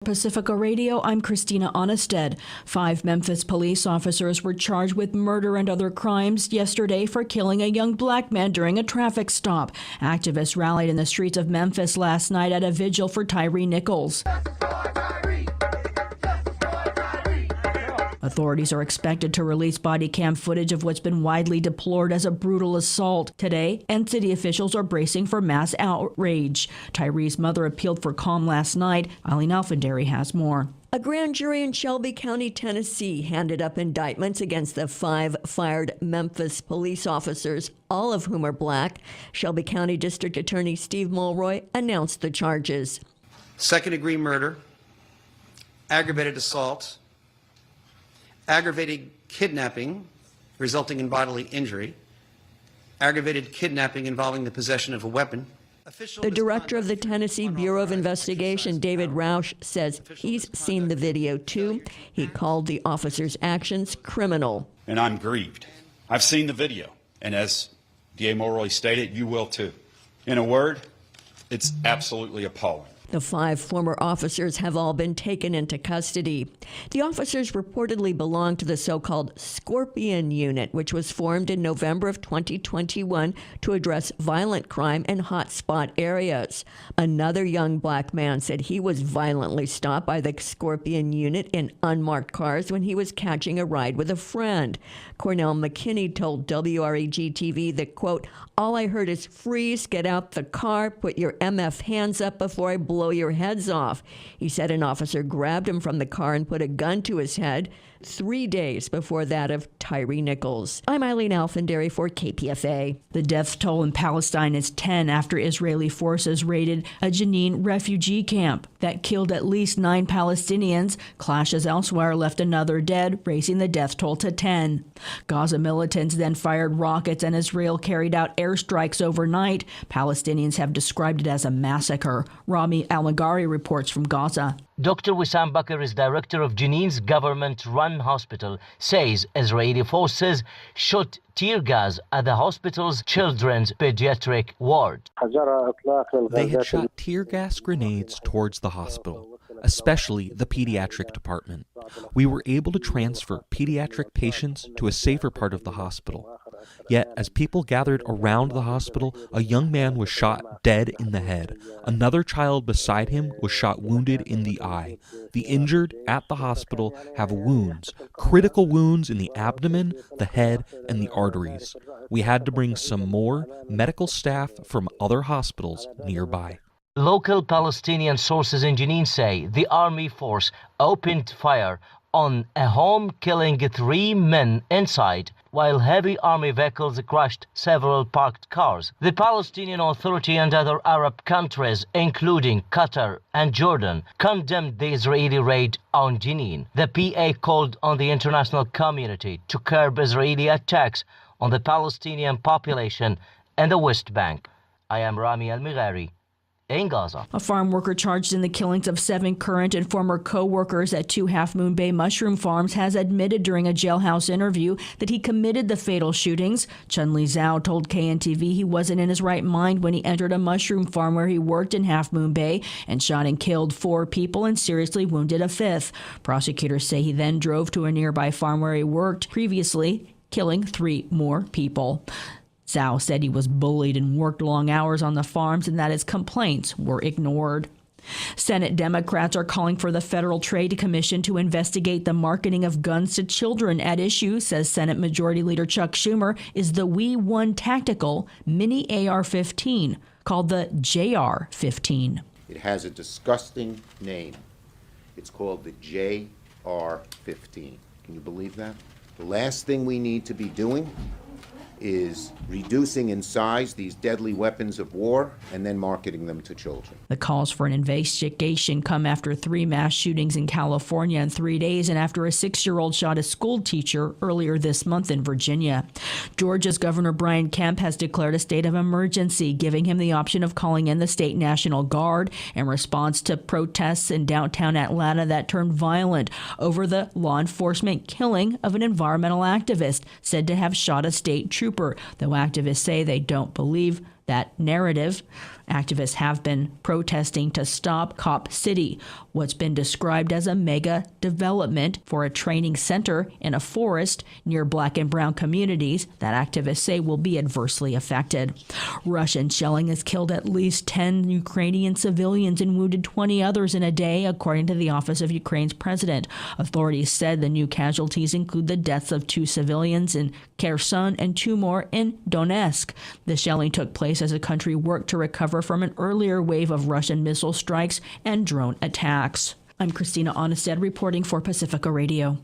Pacifica Radio, I'm Christina Onnested. 5 Memphis police officers were charged with murder and other crimes yesterday for killing a young black man during a traffic stop. Activists rallied in the streets of Memphis last night at a vigil for Tyree Nichols. Authorities are expected to release body cam footage of what's been widely deplored as a brutal assault today, and city officials are bracing for mass outrage. Tyree's mother appealed for calm last night. Eileen Alfandary has more. A grand jury in Shelby County, Tennessee, handed up indictments against the 5 fired Memphis police officers, all of whom are black. Shelby County District Attorney Steve Mulroy announced the charges. Second-degree murder, aggravated assault, aggravated kidnapping resulting in bodily injury, aggravated kidnapping involving the possession of a weapon. The director of the Tennessee Bureau of Investigation, David Roush, says he's seen the video too. He called the officers' actions criminal. And I'm grieved. I've seen the video, and as DA Mulroy stated, you will too. In a word, it's absolutely appalling. The 5 former officers have all been taken into custody. The officers reportedly belong to the so-called Scorpion Unit, which was formed in November of 2021 to address violent crime in hotspot areas. Another young black man said he was violently stopped by the Scorpion Unit in unmarked cars when he was catching a ride with a friend. Cornell McKinney told WREG-TV that, quote, "All I heard is freeze, get out the car, put your MF hands up before I blow your heads off." He said an officer grabbed him from the car and put a gun to his head 3 days before that of Tyree Nichols. I'm Eileen Alfandary for KPFA. The death toll in Palestine is 10 after Israeli forces raided a Jenin refugee camp that killed at least 9 Palestinians. Clashes elsewhere left another dead, raising the death toll to 10. Gaza militants then fired rockets and Israel carried out airstrikes overnight. Palestinians have described it as a massacre. Rami Al-Magari reports from Gaza. Dr. Wissam Bakr is director of Jenin's government-run hospital, says Israeli forces shot tear gas at the hospital's children's pediatric ward. They had shot tear gas grenades towards the hospital, especially the pediatric department. We were able to transfer pediatric patients to a safer part of the hospital. Yet, as people gathered around the hospital, a young man was shot dead in the head. Another child beside him was shot wounded in the eye. The injured at the hospital have wounds, critical wounds in the abdomen, the head, and the arteries. We had to bring some more medical staff from other hospitals nearby. Local Palestinian sources in Jenin say the army force opened fire on a home, killing 3 men inside, while heavy army vehicles crushed several parked cars. The Palestinian Authority and other Arab countries, including Qatar and Jordan, condemned the Israeli raid on Jenin. The PA called on the international community to curb Israeli attacks on the Palestinian population in the West Bank. I am Rami Al-Magari in Gaza. A farm worker charged in the killings of 7 current and former co-workers at 2 Half Moon Bay mushroom farms has admitted during a jailhouse interview that he committed the fatal shootings. Chun-Li Zhao told KNTV he wasn't in his right mind when he entered a mushroom farm where he worked in Half Moon Bay and shot and killed 4 people and seriously wounded a 5th. Prosecutors say he then drove to a nearby farm where he worked previously, killing 3 more people. Zhao said he was bullied and worked long hours on the farms and that his complaints were ignored. Senate Democrats are calling for the Federal Trade Commission to investigate the marketing of guns to children. At issue, says Senate Majority Leader Chuck Schumer, is the We-1 tactical mini AR-15 called the JR-15. It has a disgusting name. It's called the JR-15. Can you believe that? The last thing we need to be doing is reducing in size these deadly weapons of war and then marketing them to children. The calls for an investigation come after 3 mass shootings in California in 3 days and after a 6-year-old shot a school teacher earlier this month in Virginia. Georgia's Governor Brian Kemp has declared a state of emergency, giving him the option of calling in the state National Guard in response to protests in downtown Atlanta that turned violent over the law enforcement killing of an environmental activist said to have shot a state trooper, though activists say they don't believe that narrative. Activists have been protesting to stop Cop City, what's been described as a mega development for a training center in a forest near black and brown communities that activists say will be adversely affected. Russian shelling has killed at least 10 Ukrainian civilians and wounded 20 others in a day, according to the office of Ukraine's president. Authorities said the new casualties include the deaths of 2 civilians in Kherson and 2 more in Donetsk. The shelling took place as the country worked to recover from an earlier wave of Russian missile strikes and drone attacks. I'm Christina Onnested reporting for Pacifica Radio.